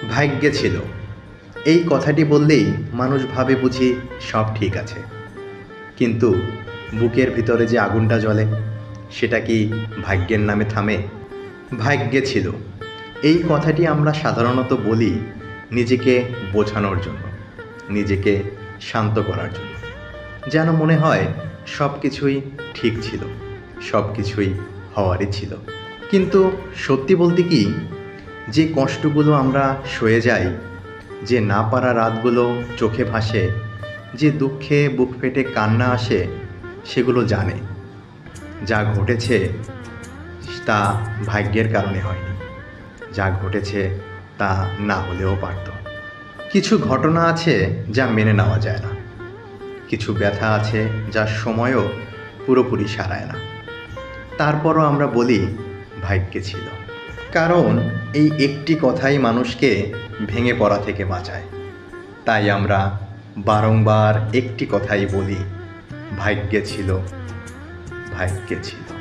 ভাগ্যে ছিল, এই কথাটি বললেই মানুষ ভাবে বুঝি সব ঠিক আছে। কিন্তু বুকের ভিতরে যে আগুনটা জ্বলে, সেটা কি ভাগ্যের নামে থামে? ভাগ্যে ছিল, এই কথাটি আমরা সাধারণত বলি নিজেকে বোঝানোর জন্য, নিজেকে শান্ত করার জন্য। যেন মনে হয় সব কিছুই ঠিক ছিল, সব কিছুই হওয়ারই ছিল। কিন্তু সত্যি বলতে কি, যে কষ্টগুলো আমরা সয়ে যাই, যে না পারা রাতগুলো চোখে ভাসে, যে দুঃখে বুক ফেটে কান্না আসে, সেগুলো জানে যা ঘটেছে তা ভাগ্যের কারণে হয়নি, যা ঘটেছে তা না হলেও পারত। কিছু ঘটনা আছে যা মেনে নেওয়া যায় না, কিছু ব্যথা আছে যা সময়ও পুরোপুরি সারায় না। তারপরও আমরা বলি ভাগ্যে ছিল। কারণ এই একটি কথাই মানুষকে ভেঙে পড়া থেকে বাঁচায়। তাই আমরা বারংবার একটি কথাই বলি, ভাগ্যে ছিল, ভাগ্যে ছিল।